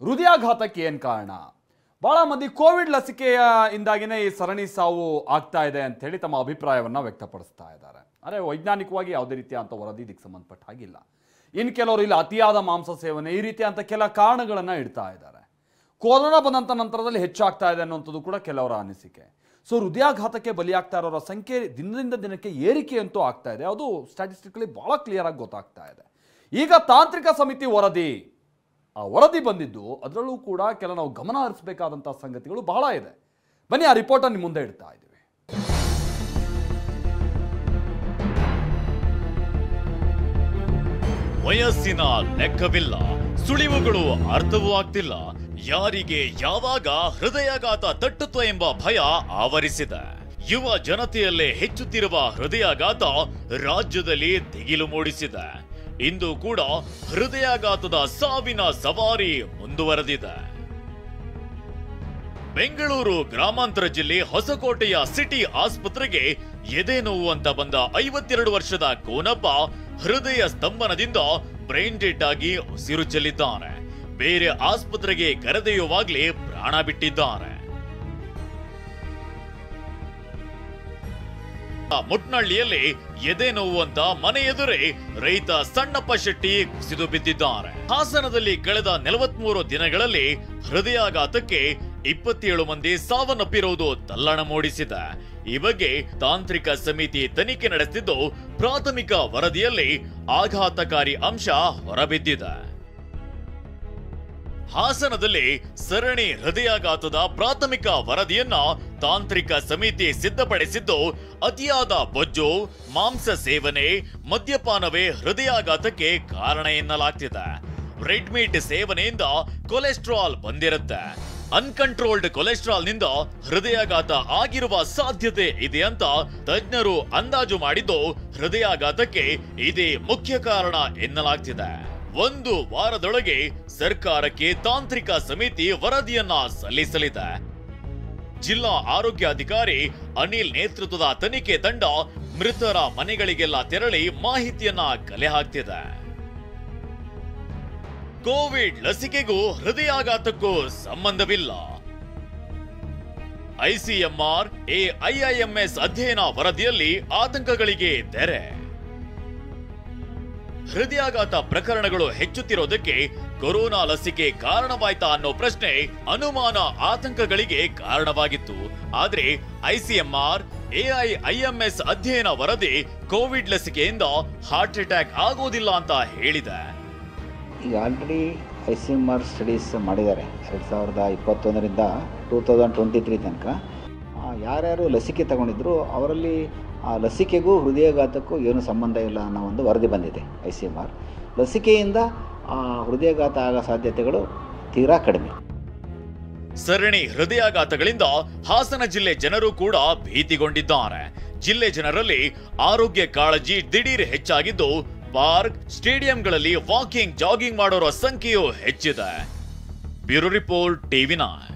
ಹೃದಯಾಘಾತಕ್ಕೆ ಏನು ಕಾರಣ? ಬಹಳ ಮಂದಿ ಕೋವಿಡ್ ಲಸಿಕೆಯ ಇಂದಾಗಿನೇ ಈ ಸರಣಿ ಸಾವು ಆಗ್ತಾ ಇದೆ ಅಂತ ಹೇಳಿ ತಮ್ಮ ಅಭಿಪ್ರಾಯವನ್ನು ವ್ಯಕ್ತಪಡಿಸ್ತಾ ಇದ್ದಾರೆ. ಆದರೆ ವೈಜ್ಞಾನಿಕವಾಗಿ ಯಾವುದೇ ರೀತಿಯ ಅಂತ ವರದಿ ಇದಕ್ಕೆ ಸಂಬಂಧಪಟ್ಟ ಹಾಗಿಲ್ಲ. ಇನ್ನು ಕೆಲವರು ಇಲ್ಲಿ ಅತಿಯಾದ ಮಾಂಸ ಸೇವನೆ ಈ ರೀತಿ ಅಂತ ಕೆಲ ಕಾರಣಗಳನ್ನು ಇಡ್ತಾ ಇದ್ದಾರೆ. ಕೊರೋನಾ ಬಂದಂಥ ನಂತರದಲ್ಲಿ ಹೆಚ್ಚಾಗ್ತಾ ಇದೆ ಅನ್ನುವಂಥದ್ದು ಕೂಡ ಕೆಲವರ ಅನಿಸಿಕೆ. ಸೊ ಹೃದಯಾಘಾತಕ್ಕೆ ಬಲಿಯಾಗ್ತಾ ಇರೋರ ಸಂಖ್ಯೆ ದಿನದಿಂದ ದಿನಕ್ಕೆ ಏರಿಕೆ ಅಂತೂ ಆಗ್ತಾ ಇದೆ. ಅದು ಸ್ಟ್ಯಾಟಿಸ್ಟಿಕಲಿ ಭಾಳ ಕ್ಲಿಯರ್ ಆಗಿ ಗೊತ್ತಾಗ್ತಾ ಇದೆ. ಈಗ ತಾಂತ್ರಿಕ ಸಮಿತಿ ವರದಿ, ಆ ವರದಿ ಬಂದಿದ್ದು ಅದರಲ್ಲೂ ಕೂಡ ಕೆಲ ನಾವು ಗಮನ ಹರಿಸಬೇಕಾದಂಥ ಸಂಗತಿಗಳು ಬಹಳ ಇದೆ. ಬನ್ನಿ ಆ ರಿಪೋರ್ಟ್ ನಿಮ್ಮ ಮುಂದೆ ಇಡ್ತಾ ಇದ್ದೀವಿ. ವಯಸ್ಸಿನ ಲೆಕ್ಕವಿಲ್ಲ, ಸುಳಿವುಗಳು ಅರ್ಥವೂ ಆಗ್ತಿಲ್ಲ. ಯಾರಿಗೆ ಯಾವಾಗ ಹೃದಯಾಘಾತ ತಟ್ಟುತ್ತೋ ಎಂಬ ಭಯ ಆವರಿಸಿದೆ. ಯುವ ಜನತೆಯಲ್ಲೇ ಹೆಚ್ಚುತ್ತಿರುವ ಹೃದಯಾಘಾತ ರಾಜ್ಯದಲ್ಲಿ ದಿಗಿಲು ಮೂಡಿಸಿದೆ. ಇಂದು ಕೂಡ ಹೃದಯಾಘಾತದ ಸಾವಿನ ಸವಾರಿ ಮುಂದುವರೆದಿದೆ. ಬೆಂಗಳೂರು ಗ್ರಾಮಾಂತರ ಜಿಲ್ಲೆ ಹೊಸಕೋಟೆಯ ಸಿಟಿ ಆಸ್ಪತ್ರೆಗೆ ಎದೆ ನೋವು ಅಂತ ಬಂದ 52 ವರ್ಷದ ಕೋನಪ್ಪ ಹೃದಯ ಸ್ತಂಭನದಿಂದ ಬ್ರೈನ್ ಡೆಡ್ ಆಗಿ ಉಸಿರು ಚೆಲ್ಲಿದ್ದಾನೆ. ಬೇರೆ ಆಸ್ಪತ್ರೆಗೆ ಕರೆದೊಯ್ಯುವಾಗಲೇ ಪ್ರಾಣ ಬಿಟ್ಟಿದ್ದಾರೆ. ಮುಟ್ನಳ್ಳಿಯಲ್ಲಿ ಎದೆ ನೋವು ಅಂತ ಮನೆ ಎದುರೇ ರೈತ ಸಣ್ಣಪ್ಪ ಶೆಟ್ಟಿ ಕುಸಿದು ಬಿದ್ದಿದ್ದಾರೆ. ಹಾಸನದಲ್ಲಿ ಕಳೆದ 43 ದಿನಗಳಲ್ಲಿ ಹೃದಯಾಘಾತಕ್ಕೆ 27 ಮಂದಿ ಸಾವನ್ನಪ್ಪಿರುವುದು ತಲ್ಲಣ ಮೂಡಿಸಿದೆ. ಈ ಬಗ್ಗೆ ತಾಂತ್ರಿಕ ಸಮಿತಿ ತನಿಖೆ ನಡೆಸಿದ್ದು ಪ್ರಾಥಮಿಕ ವರದಿಯಲ್ಲಿ ಆಘಾತಕಾರಿ ಅಂಶ ಹೊರಬಿದ್ದಿದೆ. ಹಾಸನದಲ್ಲಿ ಸರಣಿ ಹೃದಯಾಘಾತದ ಪ್ರಾಥಮಿಕ ವರದಿಯನ್ನ ತಾಂತ್ರಿಕ ಸಮಿತಿ ಸಿದ್ಧಪಡಿಸಿದ್ದು ಅತಿಯಾದ ಬೊಜ್ಜು, ಮಾಂಸ ಸೇವನೆ, ಮದ್ಯಪಾನವೇ ಹೃದಯಾಘಾತಕ್ಕೆ ಕಾರಣ ಎನ್ನಲಾಗ್ತಿದೆ. ರೆಡ್ ಮೀಟ್ ಸೇವನೆಯಿಂದ ಕೊಲೆಸ್ಟ್ರಾಲ್ ಬಂದಿರುತ್ತೆ. ಅನ್ಕಂಟ್ರೋಲ್ಡ್ ಕೊಲೆಸ್ಟ್ರಾಲ್ ನಿಂದ ಹೃದಯಾಘಾತ ಆಗಿರುವ ಸಾಧ್ಯತೆ ಇದೆ ಅಂತ ತಜ್ಞರು ಅಂದಾಜು ಮಾಡಿದ್ದು ಹೃದಯಾಘಾತಕ್ಕೆ ಇದೇ ಮುಖ್ಯ ಕಾರಣ ಎನ್ನಲಾಗ್ತಿದೆ. 1 ವಾರದೊಳಗೆ ಸರ್ಕಾರಕ್ಕೆ ತಾಂತ್ರಿಕ ಸಮಿತಿ ವರದಿಯನ್ನ ಸಲ್ಲಿಸಲಿದೆ. ಜಿಲ್ಲಾ ಆರೋಗ್ಯಾಧಿಕಾರಿ ಅನಿಲ್ ನೇತೃತ್ವದ ತನಿಖೆ ತಂಡ ಮೃತರ ಮನೆಗಳಿಗೆಲ್ಲ ತೆರಳಿ ಮಾಹಿತಿಯನ್ನ ಕಲೆ ಹಾಕ್ತಿದೆ. ಕೋವಿಡ್ ಲಸಿಕೆಗೂ ಹೃದಯಾಘಾತಕ್ಕೂ ಸಂಬಂಧವಿಲ್ಲ. ಐಸಿಎಂಆರ್ ಎಐಎಂಎಸ್ ಅಧ್ಯಯನ ವರದಿಯಲ್ಲಿ ಆತಂಕಗಳಿಗೆ ತೆರೆ. ಹೃದಯಾಘಾತ ಪ್ರಕರಣಗಳು ಹೆಚ್ಚುತ್ತಿರೋದಕ್ಕೆ ಕೊರೋನಾ ಲಸಿಕೆ ಕಾರಣವಾಯ್ತಾ ಅನ್ನೋ ಪ್ರಶ್ನೆ, ಅನುಮಾನ, ಆತಂಕಗಳಿಗೆ ಕಾರಣವಾಗಿತ್ತು. ಆದ್ರೆ ಐಸಿಎಂಆರ್ ಎಐಎಂಎಸ್ ಅಧ್ಯಯನ ವರದಿ ಕೋವಿಡ್ ಲಸಿಕೆಯಿಂದ ಹಾರ್ಟ್ ಅಟ್ಯಾಕ್ ಆಗೋದಿಲ್ಲ ಅಂತ ಹೇಳಿದೆ. ಈಗ ಆಲ್ರೆಡಿ ಐಸಿಎಂಆರ್ ಸ್ಟಡೀಸ್ ಮಾಡಿದ್ದಾರೆ 2021ರಿಂದ 2023 ತನಕ. ಯಾರ್ಯಾರು ಲಸಿಕೆ ತಗೊಂಡಿದ್ರು ಅವರಲ್ಲಿ ಆ ಲಸಿಕೆಗೂ ಹೃದಯಾಘಾತಕ್ಕೂ ಏನು ಸಂಬಂಧ ಇಲ್ಲ ಅನ್ನೋ ಒಂದು ವರದಿ ಬಂದಿದೆ. ಐಸಿಎಂಆರ್ ಲಸಿಕೆಯಿಂದ ಹೃದಯಾಘಾತ ಆಗೋ ಸಾಧ್ಯತೆಗಳು ತೀರಾ ಕಡಿಮೆ. ಸರಣಿ ಹೃದಯಾಘಾತಗಳಿಂದ ಹಾಸನ ಜಿಲ್ಲೆ ಜನರು ಕೂಡ ಭೀತಿಗೊಂಡಿದ್ದಾರೆ. ಜಿಲ್ಲೆ ಜನರಲ್ಲಿ ಆರೋಗ್ಯ ಕಾಳಜಿ ದಿಢೀರ್ ಹೆಚ್ಚಾಗಿದ್ದು ಪಾರ್ಕ್, ಸ್ಟೇಡಿಯಂಗಳಲ್ಲಿ ವಾಕಿಂಗ್, ಜಾಗಿಂಗ್ ಮಾಡೋರ ಸಂಖ್ಯೆಯೂ ಹೆಚ್ಚಿದೆ. Bureau report, TV9.